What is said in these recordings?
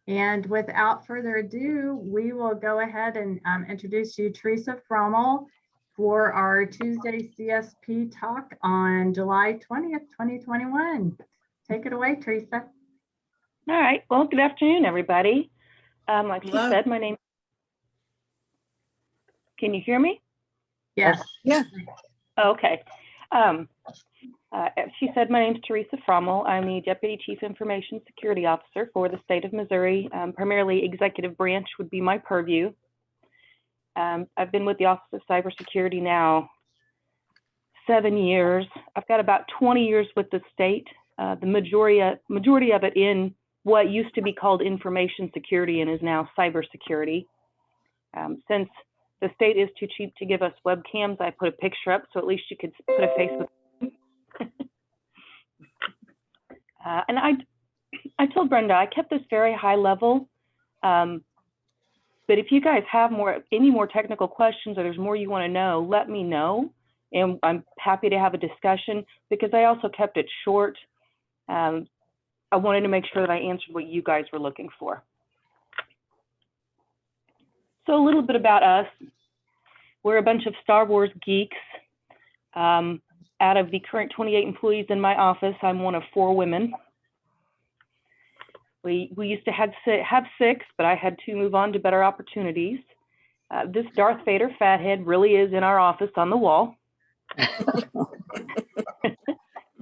And without further ado, we will go ahead and introduce you Teresa Frommel for our Tuesday CSP talk on July 20th, 2021. Take it away, Teresa. All right. Well, good afternoon, everybody. Like she said, my name. Can you hear me? Yes. Yeah. Okay. She said, my name is Teresa Frommel. I'm the Deputy Chief Information Security Officer for the state of Missouri. Primarily executive branch would be my purview. I've been with the Office of Cybersecurity now 7 years. I've got about 20 years with the state, the majority of it in what used to be called information security and is now cybersecurity. Since the state is too cheap to give us webcams, I put a picture up so at least you could put a face with it. And I told Brenda, I kept this very high level, but if you guys have any more technical questions or there's more you want to know, let me know. And I'm happy to have a discussion because I also kept it short. I wanted to make sure that I answered what you guys were looking for. So a little bit about us. We're a bunch of Star Wars geeks. Out of the current 28 employees in my office, I'm one of 4 women. We used to have 6, but I had to move on to better opportunities. This Darth Vader fathead really is in our office on the wall.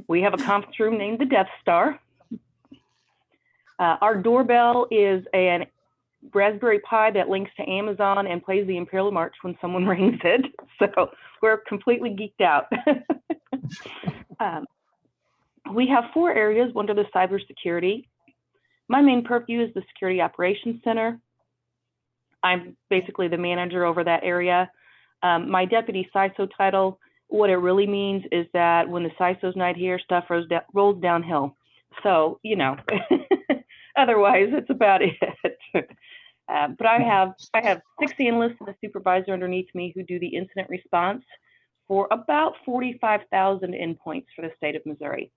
We have a conference room named the Death Star. Our doorbell is a Raspberry Pi that links to Amazon and plays the Imperial March when someone rings it. So we're completely geeked out. We have 4 areas under the cybersecurity. My main purview is the Security Operations Center. I'm basically the manager over that area. My deputy CISO title, what it really means is that when the CISO's not here, stuff rolls downhill. So, you know, otherwise it's about it. But I have 6 analysts and a supervisor underneath me who do the incident response for about 45,000 endpoints for the state of Missouri.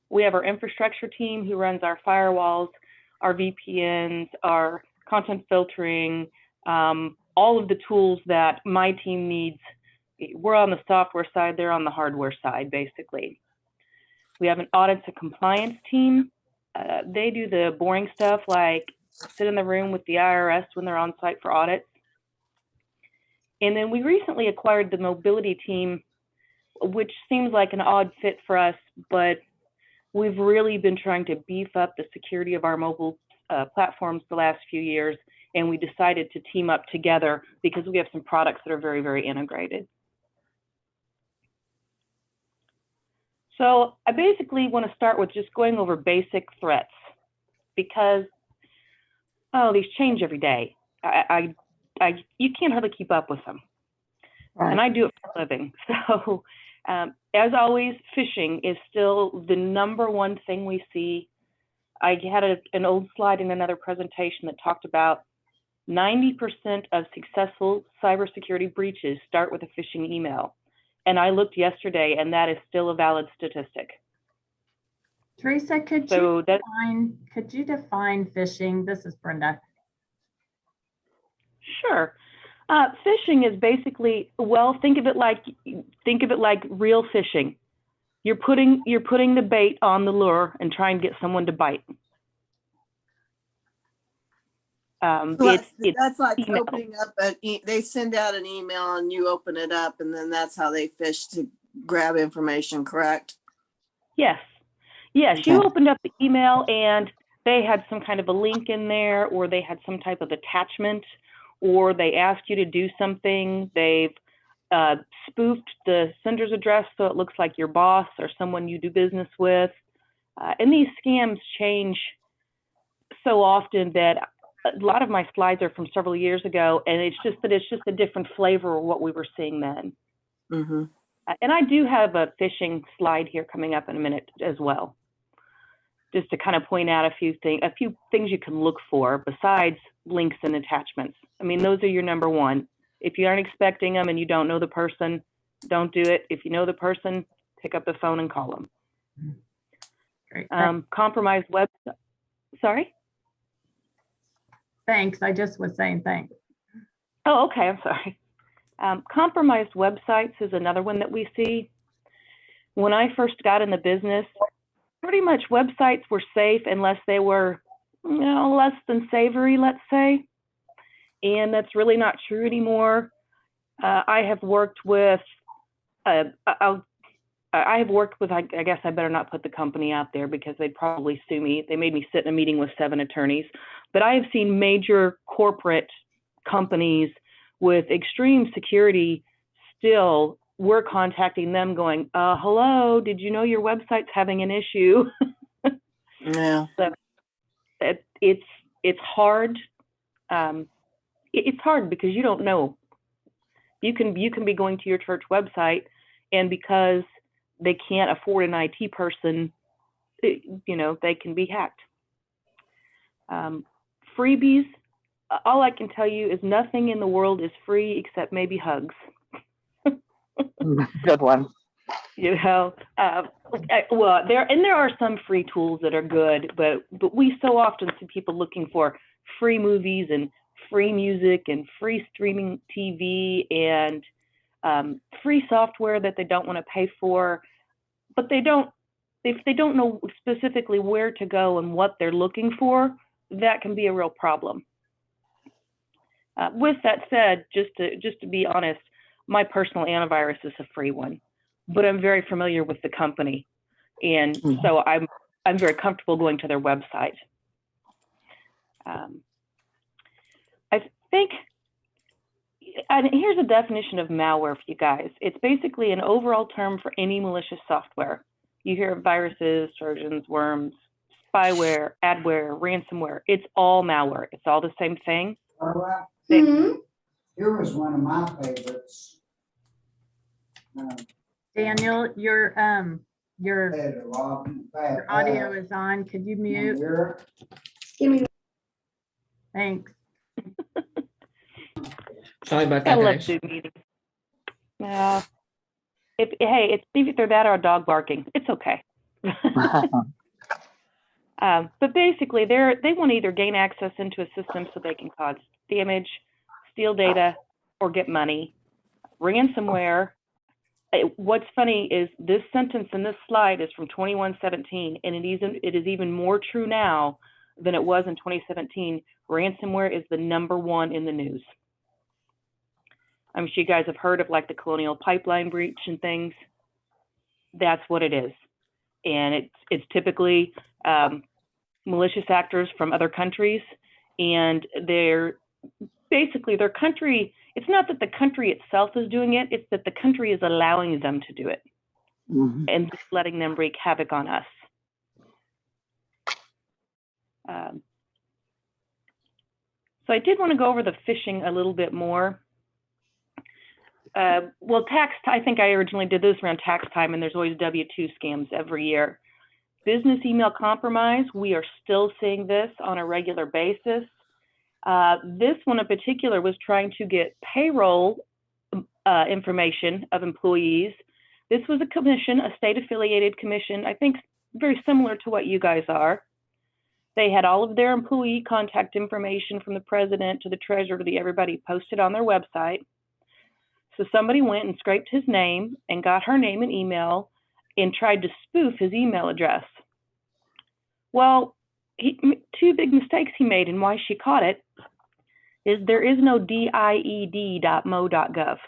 We have our infrastructure team who runs our firewalls, our VPNs, our content filtering, all of the tools that my team needs. We're on the software side, they're on the hardware side, basically. We have an audits and compliance team. They do the boring stuff like sit in the room with the IRS when they're on site for audits. And then we recently acquired the mobility team, which seems like an odd fit for us, but we've really been trying to beef up the security of our mobile platforms the last few years, and we decided to team up together because we have some products that are very, very integrated. So I basically want to start with just going over basic threats because, these change every day. You can't hardly keep up with them. Right. And I do it for a living. So as always, phishing is still the #1 thing we see. I had an old slide in another presentation that talked about 90% of successful cybersecurity breaches start with a phishing email. And I looked yesterday, and that is still a valid statistic. Teresa, could you define phishing? This is Brenda. Sure. Phishing is basically, well, think of it like real fishing. You're putting the bait on the lure and trying to get someone to bite. That's like email. Opening up they send out an email and you open it up, and then that's how they fish to grab information, correct? Yes. Yes, okay. You opened up the email and they had some kind of a link in there, or they had some type of attachment, or they asked you to do something. They've spoofed the sender's address so it looks like your boss or someone you do business with. And these scams change so often that a lot of my slides are from several years ago, and it's just a different flavor of what we were seeing then. Mm-hmm. And I do have a phishing slide here coming up in a minute as well, just to kind of point out a few things you can look for besides links and attachments. I mean, those are your #1. If you aren't expecting them and you don't know the person, don't do it. If you know the person, pick up the phone and call them. Great. Compromised website. Sorry? Thanks. I just was saying thanks. Oh, okay. I'm sorry. Compromised websites is another one that we see. When I first got in the business, pretty much websites were safe unless they were, less than savory, let's say. And that's really not true anymore. I have worked with, I guess I better not put the company out there because they'd probably sue me. They made me sit in a meeting with 7 attorneys. But I have seen major corporate companies with extreme security still, we're contacting them going, hello, did you know your website's having an issue? Yeah. So it's hard. It's hard because you don't know. You can be going to your church website, and because they can't afford an IT person, they can be hacked. Freebies, all I can tell you is nothing in the world is free except maybe hugs. Good one. Well, there are some free tools that are good, but we so often see people looking for free movies and free music and free streaming TV and free software that they don't want to pay for, but if they don't know specifically where to go and what they're looking for, that can be a real problem. With that said, just to be honest, my personal antivirus is a free one, but I'm very familiar with the company, and so I'm very comfortable going to their website. I think, and here's a definition of malware for you guys. It's basically an overall term for any malicious software. You hear of viruses, trojans, worms, spyware, adware, ransomware. It's all malware. It's all the same thing. Here was one of my favorites. Daniel, your audio is on. Could you mute? Thanks. Sorry about I that, love guys. Zoom meetings. Yeah. It's either that or a dog barking. It's okay. But basically, they want to either gain access into a system so they can cause damage, steal data, or get money. Ransomware. What's funny is this sentence in this slide is from 2117, and it is even more true now than it was in 2017. Ransomware is the #1 in the news. I'm sure you guys have heard of like the Colonial Pipeline breach and things. That's what it is. And it's typically malicious actors from other countries, and they're basically their country. It's not that the country itself is doing it, it's that the country is allowing them to do it and just letting them wreak havoc on us. So I did want to go over the phishing a little bit more. Well, I think I originally did this around tax time, and there's always W-2 scams every year. Business email compromise, we are still seeing this on a regular basis. This one in particular was trying to get payroll information of employees. This was a commission, a state-affiliated commission, I think very similar to what you guys are. They had all of their employee contact information from the president to the treasurer to everybody posted on their website. So somebody went and scraped his name and got her name and email and tried to spoof his email address. Well, two big mistakes he made, and why she caught it is there is no died.mo.gov.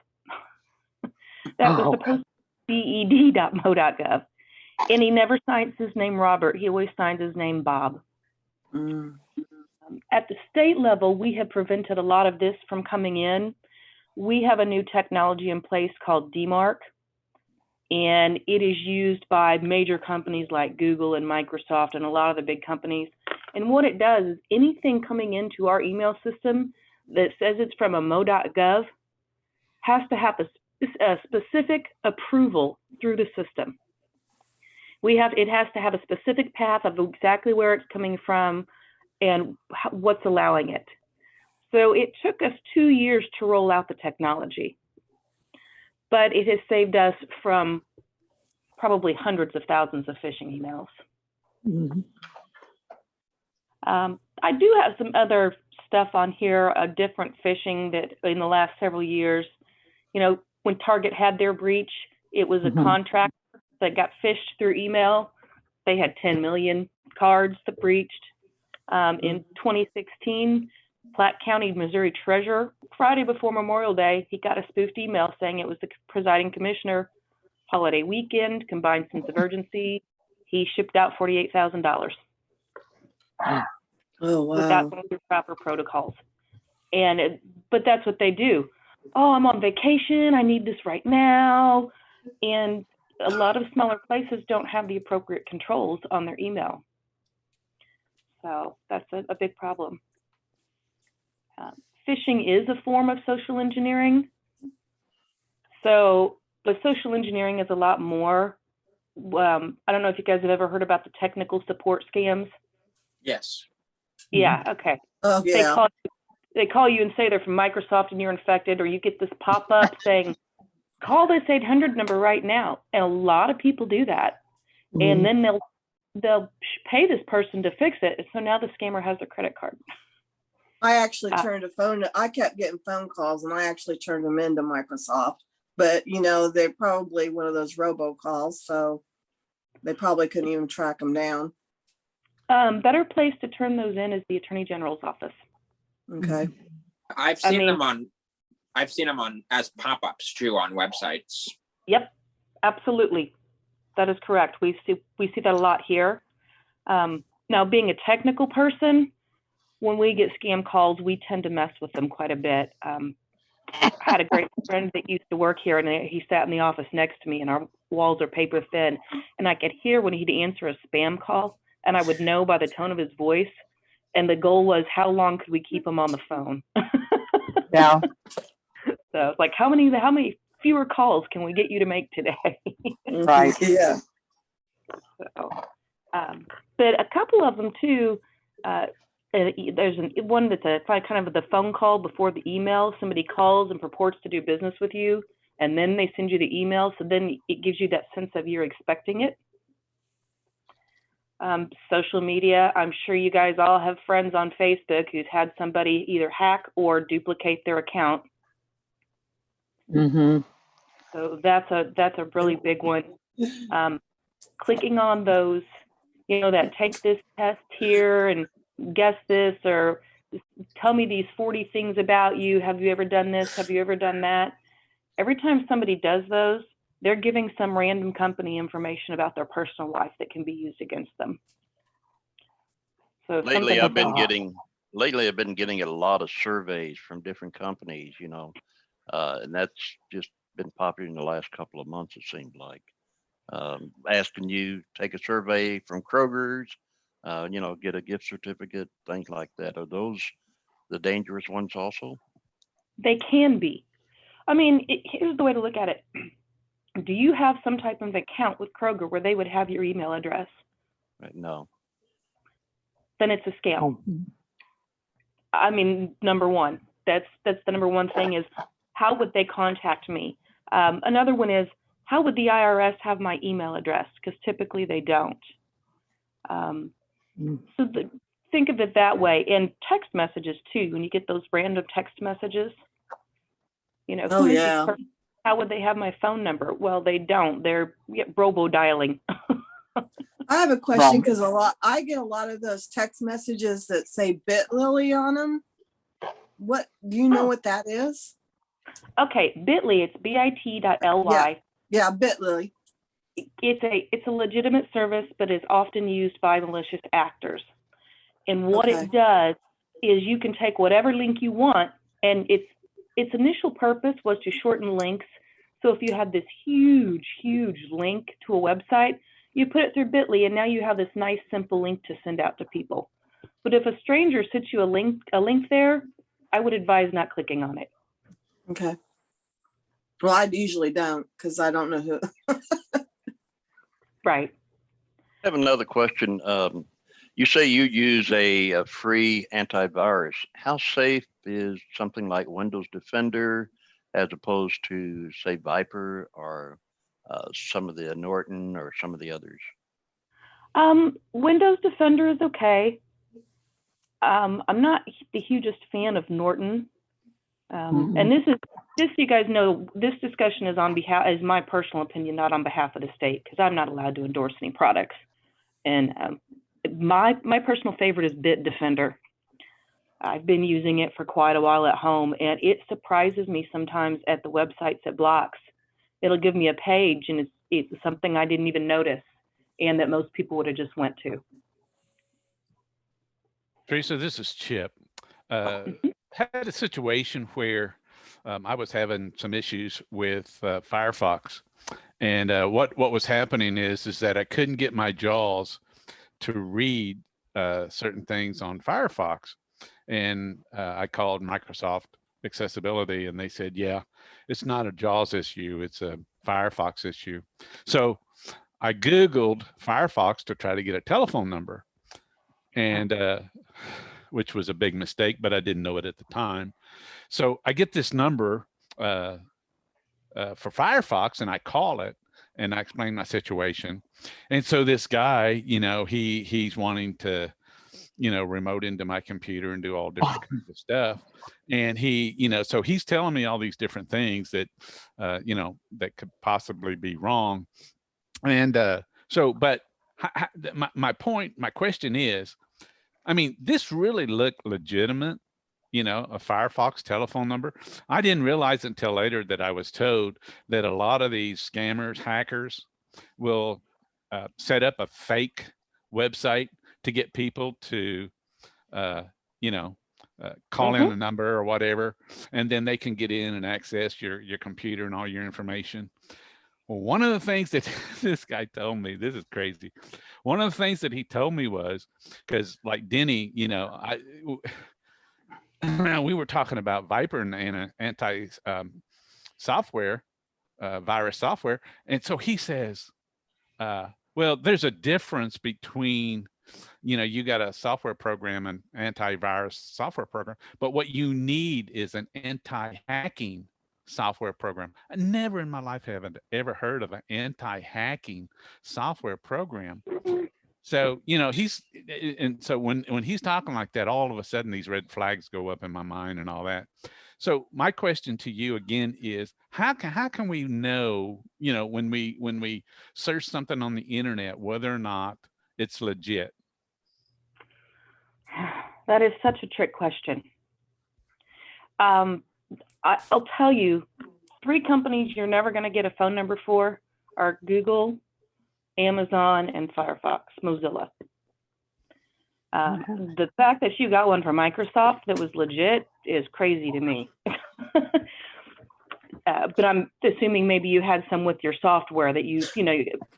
That was supposed to be ded.mo.gov. And he never signs his name Robert. He always signs his name Bob. At the state level, we have prevented a lot of this from coming in. We have a new technology in place called DMARC, and it is used by major companies like Google and Microsoft and a lot of the big companies. And what it does is anything coming into our email system that says it's from a mo.gov has to have a specific approval through the system. It has to have a specific path of exactly where it's coming from and what's allowing it. So it took us 2 years to roll out the technology, but it has saved us from probably hundreds of thousands of phishing emails. I do have some other stuff on here, different phishing that in the last several years, you know, when Target had their breach, it was a contractor that got phished through email. They had 10 million cards that breached. In 2016, Platte County, Missouri treasurer, Friday before Memorial Day, he got a spoofed email saying it was the presiding commissioner, holiday weekend, combined sense of urgency. He shipped out $48,000 Oh, without wow. going through proper protocols. But that's what they do. Oh, I'm on vacation. I need this right now. And a lot of smaller places don't have the appropriate controls on their email. So that's a big problem. Phishing is a form of social engineering. So, but social engineering is a lot more. I don't know if you guys have ever heard about the technical support scams. Yes. Yeah, okay. Oh, yeah. They call you and say they're from Microsoft and you're infected, or you get this pop-up saying, call this 800 number right now. And a lot of people do that. And then they'll pay this person to fix it. So now the scammer has their credit card. I actually turned I kept getting phone calls and I actually turned them into Microsoft, but you know, they're probably one of those robocalls. So they probably couldn't even track them down. Better place to turn those in is the Attorney General's office. Okay. I've seen them on as pop-ups too on websites. Yep, absolutely. That is correct. We see that a lot here. Now, being a technical person, when we get scam calls, we tend to mess with them quite a bit. I had a great friend that used to work here, and he sat in the office next to me, and our walls are paper thin, and I could hear when he'd answer a spam call, and I would know by the tone of his voice. And the goal was, how long could we keep him on the phone? Yeah. So like, how many fewer calls can we get you to make today? Right. Yeah. So, but a couple of them too, there's one that's kind of the phone call before the email. Somebody calls and purports to do business with you, and then they send you the email. So then it gives you that sense of you're expecting it. Social media, I'm sure you guys all have friends on Facebook who's had somebody either hack or duplicate their account. So that's a really big one. Clicking on those, you know, that take this test here and guess this, or tell me these 40 things about you. Have you ever done this? Have you ever done that? Every time somebody does those, they're giving some random company information about their personal life that can be used against them. So Lately, I've been getting a lot of surveys from different companies, you know, and that's just been popular in the last couple of months, it seemed like. Asking you take a survey from Kroger's, you know, get a gift certificate, things like that. Are those the dangerous ones also? They can be. I mean, here's the way to look at it. Do you have some type of account with Kroger where they would have your email address? Right, no. Then it's a scam. I mean, number one, that's the number one thing is, how would they contact me? Another one is, how would the IRS have my email address? Because typically they don't. Think of it that way. And text messages too, when you get those random text messages, you know, Oh, yeah. How would they have my phone number? Well, they don't. They're robo dialing. I have a question because I get a lot of those text messages that say Bitly on them. What do you know what that is? Okay, Bitly, it's bit.ly. Yeah, Bitly. It's a legitimate service, but is often used by malicious actors. And what it does is you can take whatever link you want, and its initial purpose was to shorten links. So if you had this huge link to a website, you put it through Bitly, and now you have this nice, simple link to send out to people. But if a stranger sends you a link there, I would advise not clicking on it. Okay. Well, I usually don't because I don't know who. Right. I have another question. You say you use a free antivirus. How safe is something like Windows Defender as opposed to, say, Viper or some of the Norton or some of the others? Windows Defender is okay. I'm not the hugest fan of Norton. Mhm. And this, you guys know, this discussion is my personal opinion, not on behalf of the state, because I'm not allowed to endorse any products. And my personal favorite is Bitdefender. I've been using it for quite a while at home, and it surprises me sometimes at the websites it blocks. It'll give me a page, and it's something I didn't even notice, and that most people would have just went to. Teresa, this is Chip. Had a situation where I was having some issues with Firefox, and what was happening is that I couldn't get my JAWS to read certain things on Firefox, and I called Microsoft Accessibility, and they said, "Yeah, it's not a JAWS issue; it's a Firefox issue." So I Googled Firefox to try to get a telephone number, and which was a big mistake, but I didn't know it at the time. So I get this number for Firefox, and I call it, and I explain my situation. And so this guy, he's wanting to, remote into my computer and do all different kinds of stuff. And so he's telling me all these different things that, that could possibly be wrong. And but my question is, I mean, this really looked legitimate, a Firefox telephone number. I didn't realize until later that I was told that a lot of these scammers, hackers, will set up a fake website to get people to, call in a number or whatever, and then they can get in and access your computer and all your information. Well, one of the things that this guy told me, this is crazy. One of the things that he told me was, because like Denny, we were talking about Viper and anti software, virus software. And so he says, well, there's a difference between, you got a software program and antivirus software program, but what you need is an anti-hacking software program. I never in my life have ever heard of an anti-hacking software program. So, and so when he's talking like that, all of a sudden these red flags go up in my mind and all that. So my question to you again is, how can we know, when we search something on the internet, whether or not it's legit? That is such a trick question. I'll tell you, 3 companies you're never going to get a phone number for are Google, Amazon, and Firefox, Mozilla. The fact that you got one from Microsoft that was legit is crazy to me. But I'm assuming maybe you had some with your software that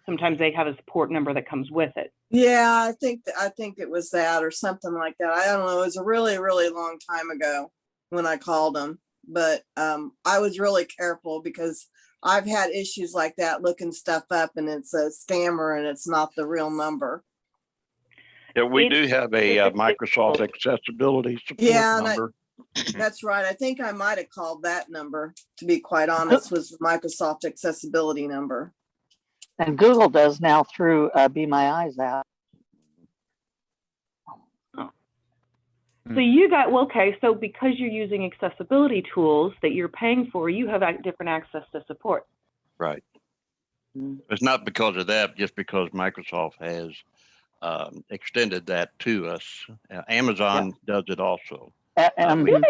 sometimes they have a support number that comes with it. Yeah, I think it was that or something like that. I don't know. It was a really, really long time ago when I called them, but I was really careful because I've had issues like that, looking stuff up and it's a scammer and it's not the real number. Yeah, we do have a Microsoft accessibility support number. That's right. I think I might have called that number, to be quite honest, was the Microsoft accessibility number. And Google does now through Be My Eyes app. So you got, okay, so because you're using accessibility tools that you're paying for, you have different access to support. Right. It's not because of that, just because Microsoft has extended that to us. Amazon does it also. Really?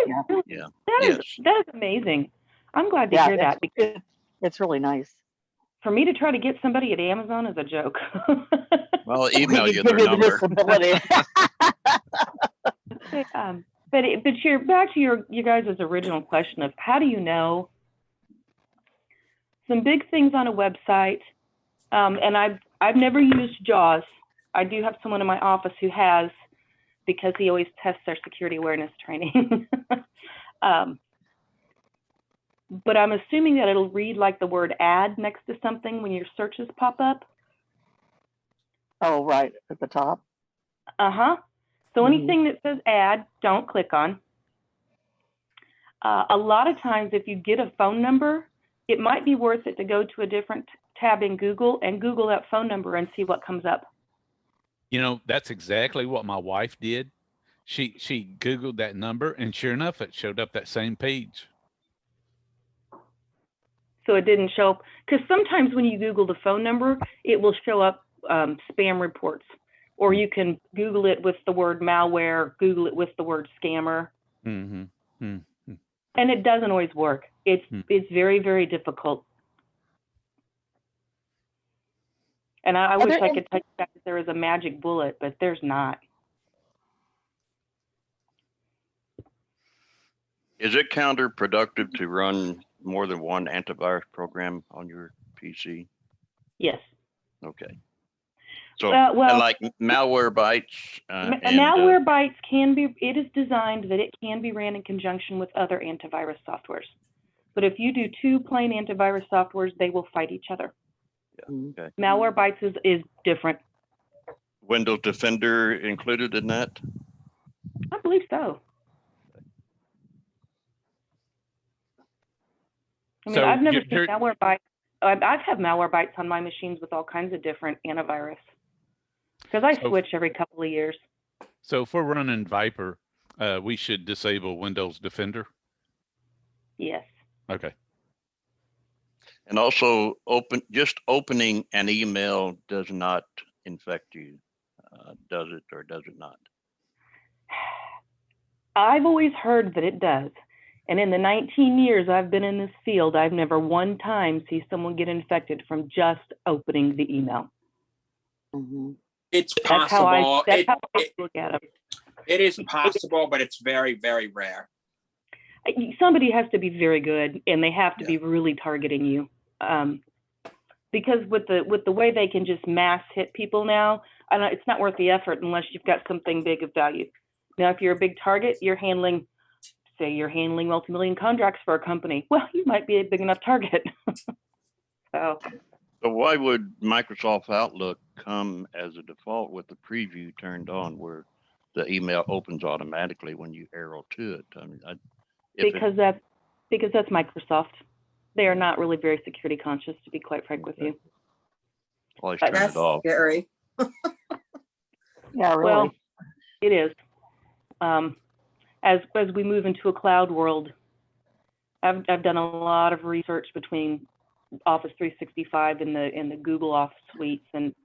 Yeah. That is amazing. I'm glad to hear that, because it's really nice. For me to try to get somebody at Amazon is a joke. Well, I'll email you their number. But you're back to you guys' original question of how do you know? Some big things on a website, and I've never used JAWS. I do have someone in my office who has, because he always tests their security awareness training. But I'm assuming that it'll read like the word "add" next to something when your searches pop up. Oh, right at the top. So anything that says "add," don't click on. A lot of times, if you get a phone number, it might be worth it to go to a different tab in Google and Google that phone number and see what comes up. That's exactly what my wife did. she Googled that number, and sure enough, it showed up that same page. So it didn't show up, because sometimes when you Google the phone number, it will show up spam reports, or you can Google it with the word malware, Google it with the word scammer, Mm-hmm. Mm-hmm. and it doesn't always work. It's very, very difficult. And I wish I could tell you that there is a magic bullet, but there's not. Is it counterproductive to run more than one antivirus program on your PC? Yes. Okay. So well, like Malwarebytes. Malwarebytes can be, it is designed that it can be ran in conjunction with other antivirus softwares. But if you do two plain antivirus softwares, they will fight each other. Yeah, okay. Malwarebytes is different. Windows Defender included in that? I believe so. I mean, So I've never seen Malwarebytes. I've had Malwarebytes on my machines with all kinds of different antivirus, because I switch every couple of years. So if we're running Viper, we should disable Windows Defender? Yes. Okay. And also just opening an email does not infect you, does it, or does it not? I've always heard that it does. And in the 19 years I've been in this field, I've never one time seen someone get infected from just opening the email. Mm-hmm. It's That's how possible. I look at it. It is possible, but it's very, very rare. Somebody has to be very good, and they have to be really targeting you. Because with the way they can just mass hit people now, it's not worth the effort unless you've got something big of value. Now, if you're a big target, say you're handling multi-million contracts for a company, well, you might be a big enough target. So why would Microsoft Outlook come as a default with the preview turned on, where the email opens automatically when you arrow to it? I mean, because that's Microsoft. They are not really very security conscious, to be quite frank with you. Always turn it off. Scary. Yeah, really. Well, it is. As we move into a cloud world, I've done a lot of research between Office 365 and the Google Office suites, and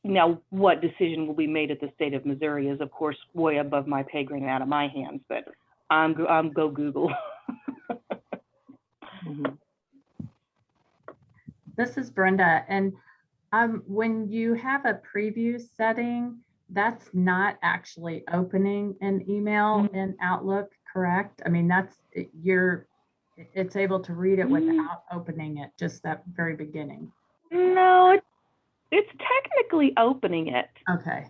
now what decision will be made at the state of Missouri is, of course, way above my pay grade and out of my hands. But I'm go Google. Mm-hmm. This is Brenda, and when you have a preview setting, that's not actually opening an email in Outlook, correct? I mean, it's able to read it without opening it, just that very beginning. No, it's technically opening it. Okay.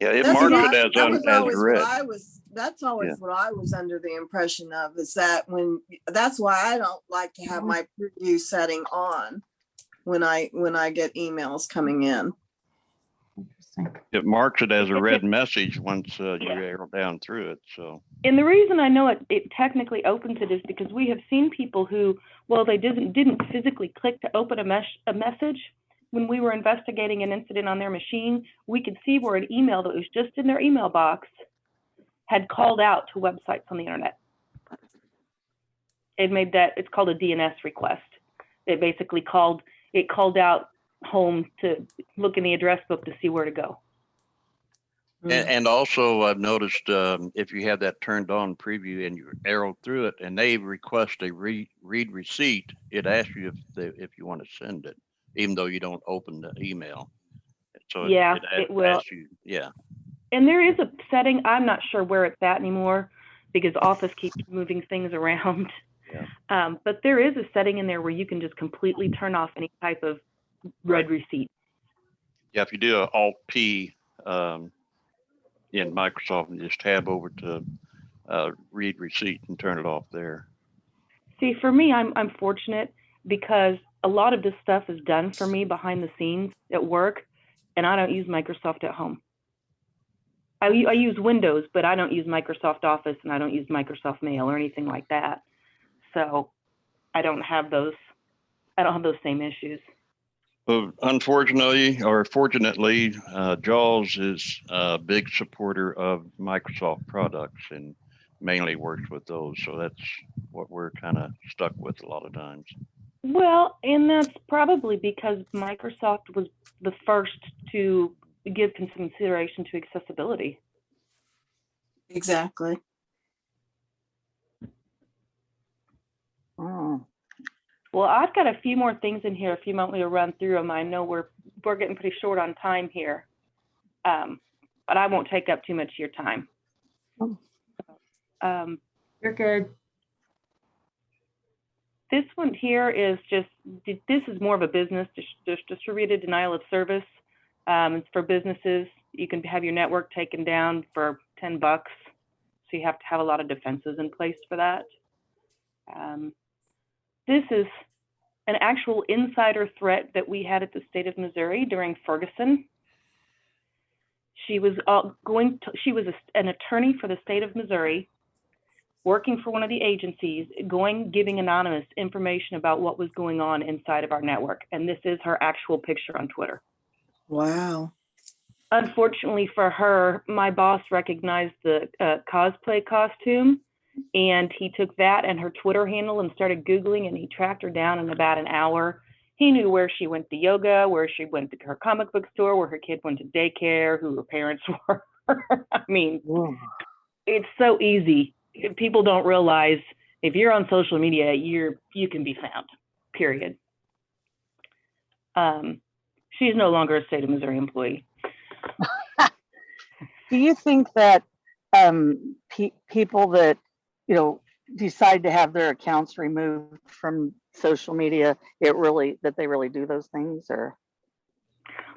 Yeah, it marks it as read. That's always what I was under the impression of, is that that's why I don't like to have my preview setting on when I get emails coming in. Interesting. It marks it as a red message once you arrow down through it. So. And the reason I know it technically opens it is because we have seen people who, well, they didn't physically click to open a message. When we were investigating an incident on their machine, we could see where an email that was just in their email box had called out to websites on the internet. It's called a DNS request. It basically called out home to look in the address book to see where to go. And also, I've noticed if you have that turned on preview and you arrow through it, and they request a read receipt, it asks you if you want to send it, even though you don't open the email. So it will. Asks you, And there is a setting, I'm not sure where it's at anymore, because Office keeps moving things around. Yeah. But there is a setting in there where you can just completely turn off any type of read receipt. Yeah, if you do an Alt-P in Microsoft and just tab over to read receipt and turn it off there. See, for me, I'm fortunate because a lot of this stuff is done for me behind the scenes at work, and I don't use Microsoft at home. I use Windows, but I don't use Microsoft Office, and I don't use Microsoft Mail or anything like that. So I don't have those same issues. Well, unfortunately or fortunately, JAWS is a big supporter of Microsoft products and mainly works with those. So that's what we're kind of stuck with a lot of times. Well, and that's probably because Microsoft was the first to give some consideration to accessibility. Exactly. Oh, Well, I've got a few more things in here if you want me to run through them. I know we're getting pretty short on time here, but I won't take up too much of your time. You're good. This one here is just, this is more of a business distributed denial of service. It's for businesses. You can have your network taken down for $10. So you have to have a lot of defenses in place for that. This is an actual insider threat that we had at the state of Missouri during Ferguson. She was an attorney for the state of Missouri, working for one of the agencies, giving anonymous information about what was going on inside of our network. And this is her actual picture on Twitter. Wow. Unfortunately for her, my boss recognized the cosplay costume, and he took that and her Twitter handle and started Googling, and he tracked her down in about an hour. He knew where she went to yoga, where she went to her comic book store, where her kid went to daycare, who her parents were. I mean, it's so easy. People don't realize if you're on social media, you can be found, period. She's no longer a state of Missouri employee. do you think that people that, you know, decide to have their accounts removed from social media, that they really do those things? Or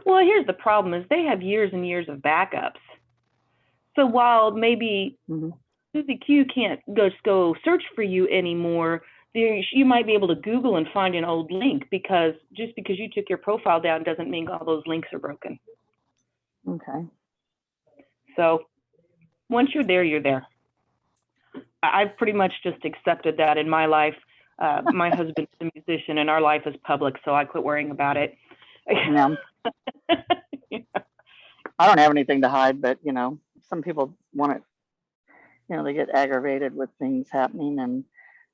Well, here's the problem is they have years and years of backups. So while maybe Susie Q can't go search for you anymore, you might be able to Google and find an old link, because just because you took your profile down doesn't mean all those links are broken. okay. So once you're there, you're there. I've pretty much just accepted that in my life. My husband's a musician and our life is public, so I quit worrying about it. Yeah. Yeah. I don't have anything to hide, but you know, some people want it, you know, they get aggravated with things happening, and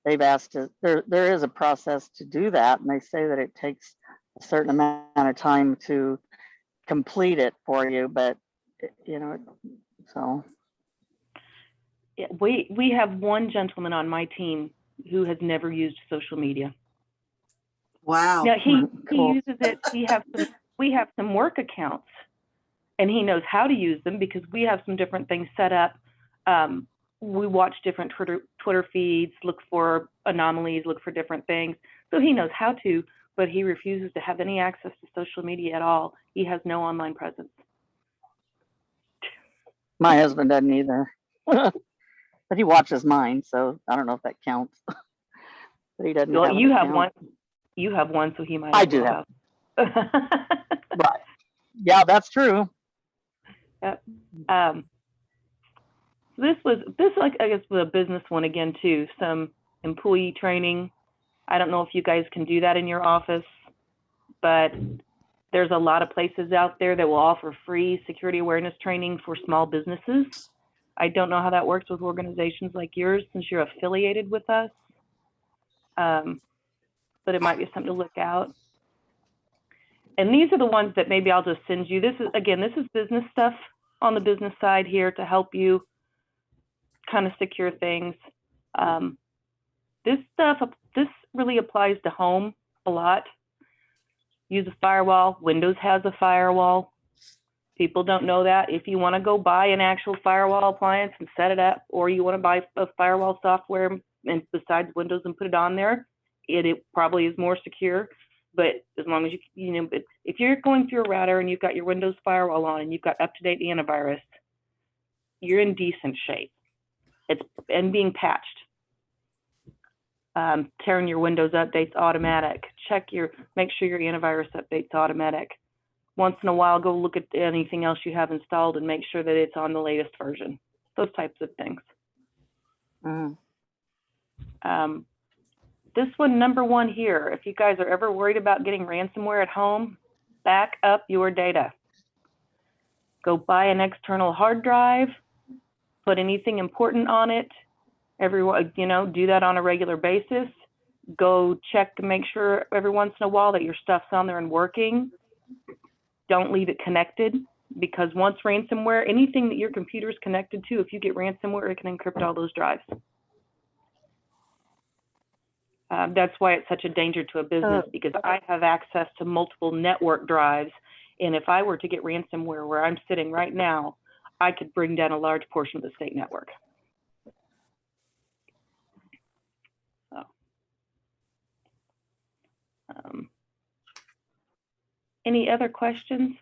they've asked to, there is a process to do that, and they say that it takes a certain amount of time to complete it for you, but you know, so. Yeah, we have one gentleman on my team who has never used social media. Wow. Now he Cool. uses it. We have some work accounts, and he knows how to use them because we have some different things set up. We watch different Twitter feeds, look for anomalies, look for different things. So he knows how to, but he refuses to have any access to social media at all. He has no online presence. My husband doesn't either. But he watches mine, so I don't know if that counts. But he doesn't. Well, have you an have account. one. You have one, so he might. I do have. Right. Yeah, that's true. Yep. This like, I guess was a business one again too. Some employee training. I don't know if you guys can do that in your office, but there's a lot of places out there that will offer free security awareness training for small businesses. I don't know how that works with organizations like yours since you're affiliated with us, but it might be something to look out. And these are the ones that maybe I'll just send you. This is business stuff on the business side here to help you kind of secure things. This really applies to home a lot. Use a firewall. Windows has a firewall. People don't know that. If you want to go buy an actual firewall appliance and set it up, or you want to buy a firewall software and besides Windows and put it on there, it probably is more secure. But as long as you know, if you're going through a router and you've got your Windows firewall on and you've got up-to-date antivirus, you're in decent shape. And being patched. Tearing your Windows updates automatic. Make sure your antivirus updates automatic. Once in a while, go look at anything else you have installed and make sure that it's on the latest version. Those types of things. this one, number one here, if you guys are ever worried about getting ransomware at home, back up your data. Go buy an external hard drive, put anything important on it. Everyone, you know, do that on a regular basis. Go check to make sure every once in a while that your stuff's on there and working. Don't leave it connected, because once ransomware, anything that your computer is connected to, if you get ransomware, it can encrypt all those drives. That's why it's such a danger to a business, because I have access to multiple network drives. And if I were to get ransomware where I'm sitting right now, I could bring down a large portion of the state network. So, any other questions?